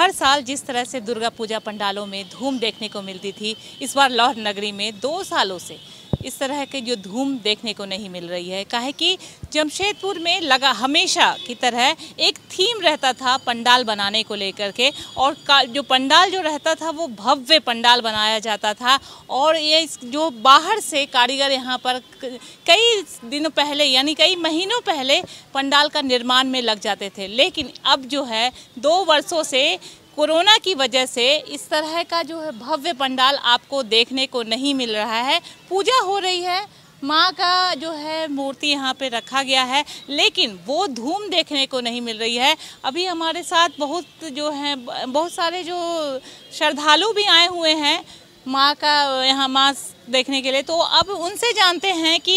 हर साल जिस तरह से दुर्गा पूजा पंडालों में धूम देखने को मिलती थी, इस बार लाहौर नगरी में 2 सालों से इस तरह के जो धूम देखने को नहीं मिल रही है। काहे कि जमशेदपुर में लगा हमेशा की तरह एक थीम रहता था पंडाल बनाने को लेकर के, और जो पंडाल जो रहता था वो भव्य पंडाल बनाया जाता था। और ये जो बाहर से कारीगर यहाँ पर कई दिनों पहले यानी कई महीनों पहले पंडाल का निर्माण में लग जाते थे, लेकिन अब जो है 2 वर्षों से कोरोना की वजह से इस तरह का जो है भव्य पंडाल आपको देखने को नहीं मिल रहा है। पूजा हो रही है, माँ का जो है मूर्ति यहाँ पे रखा गया है, लेकिन वो धूम देखने को नहीं मिल रही है। अभी हमारे साथ बहुत सारे जो श्रद्धालु भी आए हुए हैं माँ का यहाँ माँ देखने के लिए, तो अब उनसे जानते हैं कि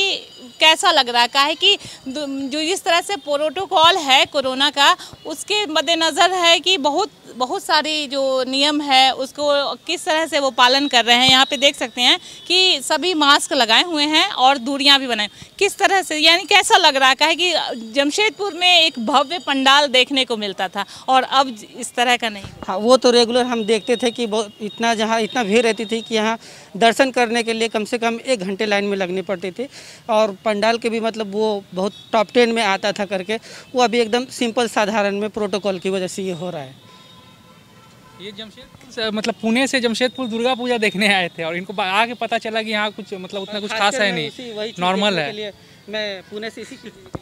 कैसा लग रहा है। काहे कि जो इस तरह से प्रोटोकॉल है कोरोना का, उसके मद्देनज़र है कि बहुत सारी जो नियम है उसको किस तरह से वो पालन कर रहे हैं। यहाँ पे देख सकते हैं कि सभी मास्क लगाए हुए हैं और दूरियां भी बनाए। किस तरह से यानी कैसा लग रहा है? काहे कि जमशेदपुर में एक भव्य पंडाल देखने को मिलता था और अब इस तरह का नहीं। हाँ, वो तो रेगुलर हम देखते थे कि इतना भीड़ रहती थी कि यहाँ दर्शन करने के लिए कम से कम 1 घंटे लाइन में लगने पड़ते थे। और पंडाल के भी मतलब वो बहुत टॉप 10 में आता था करके, वो अभी एकदम सिंपल साधारण में प्रोटोकॉल की वजह से ये हो रहा है। ये जमशेदपुर मतलब पुणे से जमशेदपुर दुर्गा पूजा देखने आए थे और इनको आके पता चला कि यहाँ कुछ मतलब उतना कुछ खास है नहीं, नॉर्मल है। मैं पुणे से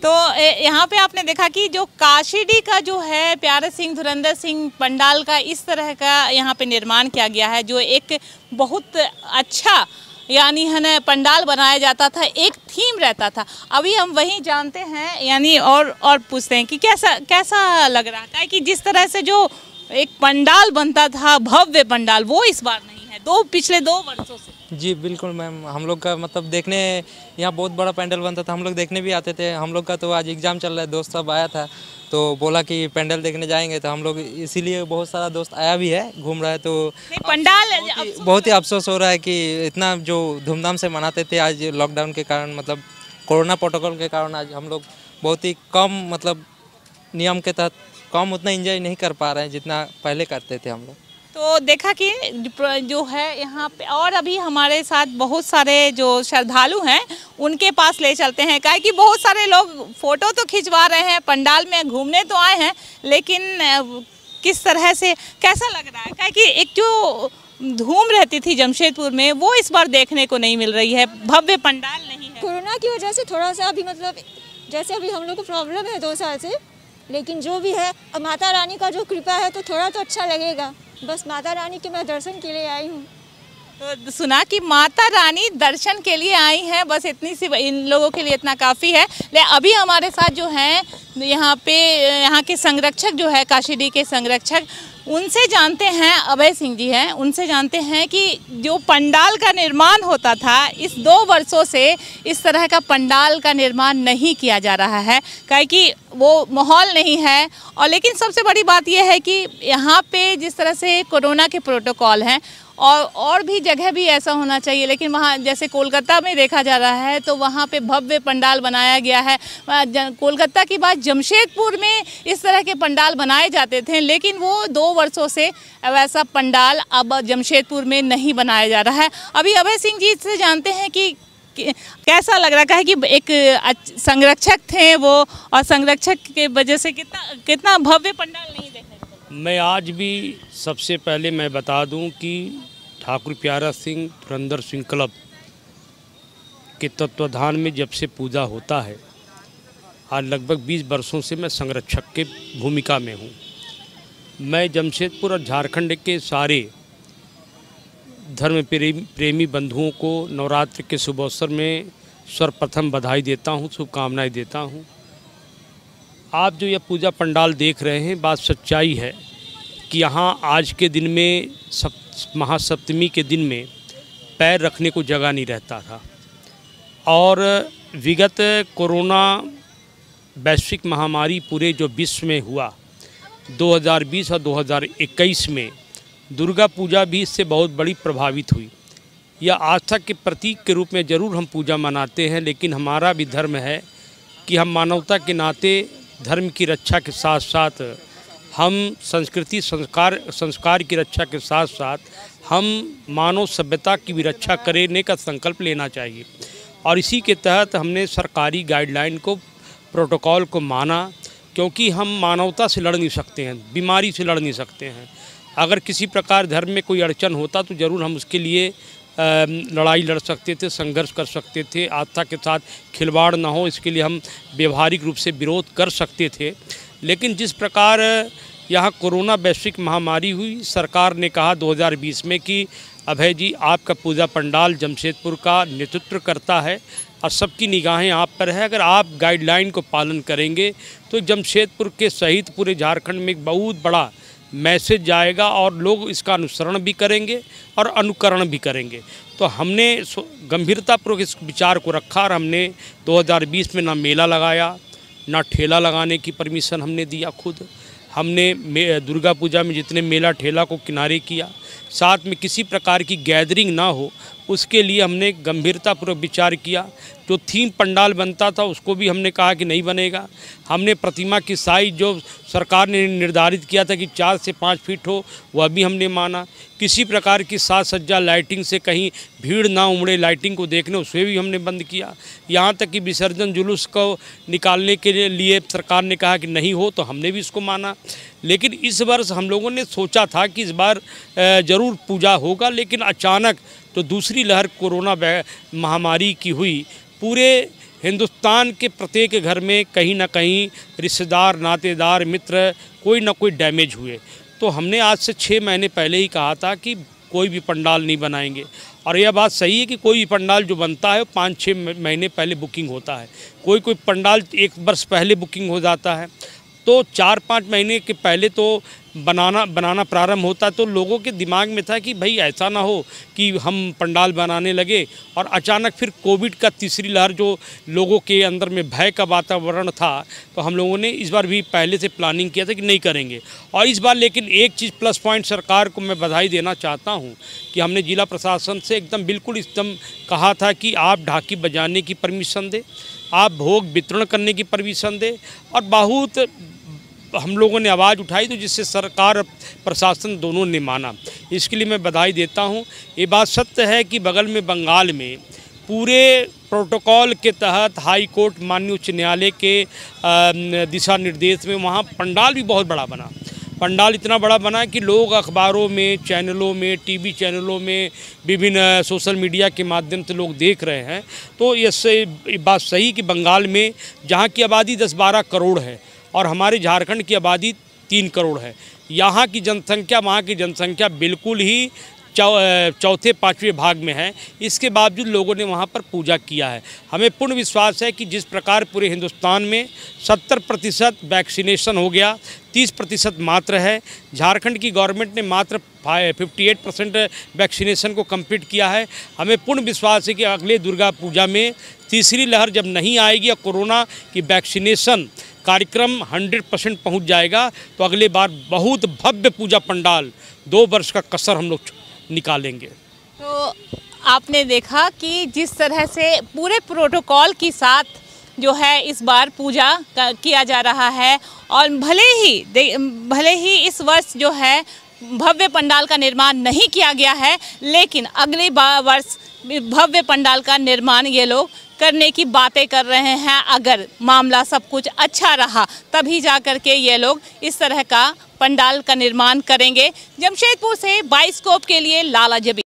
तो यहाँ पे आपने देखा कि जो काशीडी का जो है प्यारे सिंह धुरंधर सिंह पंडाल का इस तरह का यहाँ पे निर्माण किया गया है, जो एक बहुत अच्छा यानी है ना पंडाल बनाया जाता था, एक थीम रहता था। अभी हम वही जानते हैं यानी और पूछते हैं कि कैसा लग रहा है कि जिस तरह से जो एक पंडाल बनता था भव्य पंडाल, वो इस बार नहीं है पिछले 2 वर्षों से। जी बिल्कुल मैम, हम लोग का मतलब देखने यहाँ बहुत बड़ा पंडाल बनता था, हम लोग देखने भी आते थे। हम लोग का तो आज एग्ज़ाम चल रहा है, दोस्त सब आया था तो बोला कि पंडाल देखने जाएंगे, तो हम लोग इसीलिए बहुत सारा दोस्त आया भी है, घूम रहा है। तो पंडाल बहुत ही अफसोस हो रहा है कि इतना जो धूमधाम से मनाते थे, आज लॉकडाउन के कारण मतलब कोरोना प्रोटोकॉल के कारण आज हम लोग बहुत ही कम मतलब नियम के तहत कम उतना एंजॉय नहीं कर पा रहे हैं जितना पहले करते थे हम लोग। तो देखा कि जो है यहाँ पे और अभी हमारे साथ बहुत सारे जो श्रद्धालु हैं उनके पास ले चलते हैं। काहे कि बहुत सारे लोग फ़ोटो तो खिंचवा रहे हैं, पंडाल में घूमने तो आए हैं, लेकिन किस तरह से कैसा लग रहा है? काहे कि एक जो धूम रहती थी जमशेदपुर में वो इस बार देखने को नहीं मिल रही है, भव्य पंडाल नहीं है। कोरोना की वजह से थोड़ा सा अभी मतलब जैसे अभी हम लोग को प्रॉब्लम है 2 साल से, लेकिन जो भी है अब माता रानी का जो कृपा है तो थोड़ा तो अच्छा लगेगा। बस माता रानी के मैं दर्शन के लिए आई हूँ। तो सुना कि माता रानी दर्शन के लिए आई हैं, बस इतनी सी इन लोगों के लिए इतना काफ़ी है। लेकिन अभी हमारे साथ जो हैं यहाँ के संरक्षक जो है काशीडी के संरक्षक, उनसे जानते हैं, अभय सिंह जी हैं, उनसे जानते हैं कि जो पंडाल का निर्माण होता था इस 2 वर्षों से इस तरह का पंडाल का निर्माण नहीं किया जा रहा है, काहे कि वो माहौल नहीं है। और लेकिन सबसे बड़ी बात यह है कि यहाँ पे जिस तरह से कोरोना के प्रोटोकॉल हैं और भी जगह भी ऐसा होना चाहिए, लेकिन वहाँ जैसे कोलकाता में देखा जा रहा है तो वहाँ पे भव्य पंडाल बनाया गया है। कोलकाता की बात, जमशेदपुर में इस तरह के पंडाल बनाए जाते थे, लेकिन वो 2 वर्षों से वैसा पंडाल अब जमशेदपुर में नहीं बनाया जा रहा है। अभी अभय सिंह जी से जानते हैं कि कैसा लग रहा है कि एक संरक्षक थे वो, और संरक्षक के वजह से कितना भव्य पंडाल नहीं देखा। मैं आज भी सबसे पहले मैं बता दूं कि ठाकुर प्यारा सिंह धुरंधर सिंह क्लब के तत्वाधान में जब से पूजा होता है, आज लगभग 20 वर्षों से मैं संरक्षक के भूमिका में हूं। मैं जमशेदपुर और झारखंड के सारे धर्म प्रेमी बंधुओं को नवरात्र के शुभ अवसर में सर्वप्रथम बधाई देता हूं, शुभकामनाएं देता हूं। आप जो यह पूजा पंडाल देख रहे हैं, बात सच्चाई है कि यहाँ आज के दिन में महासप्तमी के दिन में पैर रखने को जगह नहीं रहता था। और विगत कोरोना वैश्विक महामारी पूरे जो विश्व में हुआ 2020 और 2021 में, दुर्गा पूजा भी इससे बहुत बड़ी प्रभावित हुई। यह आस्था के प्रतीक के रूप में ज़रूर हम पूजा मनाते हैं, लेकिन हमारा भी धर्म है कि हम मानवता के नाते धर्म की रक्षा के साथ साथ हम संस्कृति संस्कार की रक्षा के साथ साथ हम मानव सभ्यता की भी रक्षा करने का संकल्प लेना चाहिए। और इसी के तहत हमने सरकारी गाइडलाइन को, प्रोटोकॉल को माना, क्योंकि हम मानवता से लड़ नहीं सकते हैं, बीमारी से लड़ नहीं सकते हैं। अगर किसी प्रकार धर्म में कोई अड़चन होता तो ज़रूर हम उसके लिए लड़ाई लड़ सकते थे, संघर्ष कर सकते थे, आस्था के साथ खिलवाड़ ना हो इसके लिए हम व्यवहारिक रूप से विरोध कर सकते थे। लेकिन जिस प्रकार यहाँ कोरोना वैश्विक महामारी हुई, सरकार ने कहा 2020 में कि अभय जी आपका पूजा पंडाल जमशेदपुर का नेतृत्व करता है और सबकी निगाहें आप पर है। अगर आप गाइडलाइन को पालन करेंगे तो जमशेदपुर के सहित पूरे झारखंड में एक बहुत बड़ा मैसेज जाएगा और लोग इसका अनुसरण भी करेंगे और अनुकरण भी करेंगे। तो हमने गंभीरतापूर्वक इस विचार को रखा और हमने 2020 में ना मेला लगाया, ना ठेला लगाने की परमिशन हमने दिया। खुद हमने दुर्गा पूजा में जितने मेला ठेला को किनारे किया, साथ में किसी प्रकार की गैदरिंग ना हो उसके लिए हमने गंभीरतापूर्वक विचार किया। जो थीम पंडाल बनता था उसको भी हमने कहा कि नहीं बनेगा। हमने प्रतिमा की साइज जो सरकार ने निर्धारित किया था कि 4 से 5 फीट हो, वह भी हमने माना। किसी प्रकार की साज सज्जा लाइटिंग से कहीं भीड़ ना उमड़े लाइटिंग को देखने, उसे भी हमने बंद किया। यहाँ तक कि विसर्जन जुलूस को निकालने के लिए सरकार ने कहा कि नहीं हो, तो हमने भी इसको माना। लेकिन इस वर्ष हम लोगों ने सोचा था कि इस बार ज़रूर पूजा होगा, लेकिन अचानक तो दूसरी लहर कोरोना महामारी की हुई, पूरे हिंदुस्तान के प्रत्येक घर में कहीं ना कहीं रिश्तेदार, नातेदार, मित्र कोई ना कोई डैमेज हुए। तो हमने आज से 6 महीने पहले ही कहा था कि कोई भी पंडाल नहीं बनाएंगे। और यह बात सही है कि कोई भी पंडाल जो बनता है 5-6 महीने पहले बुकिंग होता है, कोई पंडाल 1 वर्ष पहले बुकिंग हो जाता है। तो 4-5 महीने के पहले तो बनाना प्रारंभ होता। तो लोगों के दिमाग में था कि भाई ऐसा ना हो कि हम पंडाल बनाने लगे और अचानक फिर कोविड का तीसरी लहर, जो लोगों के अंदर में भय का वातावरण था, तो हम लोगों ने इस बार भी पहले से प्लानिंग किया था कि नहीं करेंगे। और इस बार लेकिन एक चीज़ प्लस पॉइंट सरकार को मैं बधाई देना चाहता हूँ कि हमने जिला प्रशासन से एकदम कहा था कि आप ढाकी बजाने की परमिशन दें, आप भोग वितरण करने की परमिशन दें। और बहुत हम लोगों ने आवाज़ उठाई, तो जिससे सरकार प्रशासन दोनों ने माना। इसके लिए मैं बधाई देता हूं। ये बात सत्य है कि बगल में बंगाल में पूरे प्रोटोकॉल के तहत हाई कोर्ट, माननीय उच्च न्यायालय के दिशा निर्देश में वहां पंडाल भी बहुत बड़ा बना। पंडाल इतना बड़ा बना कि लोग अखबारों में, चैनलों में, टीवी चैनलों में, विभिन्न सोशल मीडिया के माध्यम से लोग देख रहे हैं। तो इससे बात सही कि बंगाल में जहाँ की आबादी 10-12 करोड़ है और हमारे झारखंड की आबादी 3 करोड़ है, यहाँ की जनसंख्या, वहाँ की जनसंख्या बिल्कुल ही चौथे-पाँचवें भाग में है। इसके बावजूद लोगों ने वहाँ पर पूजा किया है। हमें पूर्ण विश्वास है कि जिस प्रकार पूरे हिंदुस्तान में 70% वैक्सीनेशन हो गया, 30% मात्र है। झारखंड की गवर्नमेंट ने मात्र 58% वैक्सीनेशन को कंप्लीट किया है। हमें पूर्ण विश्वास है कि अगले दुर्गा पूजा में तीसरी लहर जब नहीं आएगी या कोरोना की वैक्सीनेशन कार्यक्रम 100% पहुँच जाएगा, तो अगले बार बहुत भव्य पूजा पंडाल 2 वर्ष का कसर हम लोग निकालेंगे। तो आपने देखा कि जिस तरह से पूरे प्रोटोकॉल के साथ जो है इस बार पूजा किया जा रहा है, और भले ही इस वर्ष जो है भव्य पंडाल का निर्माण नहीं किया गया है, लेकिन अगले वर्ष भव्य पंडाल का निर्माण ये लोग करने की बातें कर रहे हैं। अगर मामला सब कुछ अच्छा रहा तभी जा कर के ये लोग इस तरह का पंडाल का निर्माण करेंगे। जमशेदपुर से बाइस्कोप के लिए लाला जबी।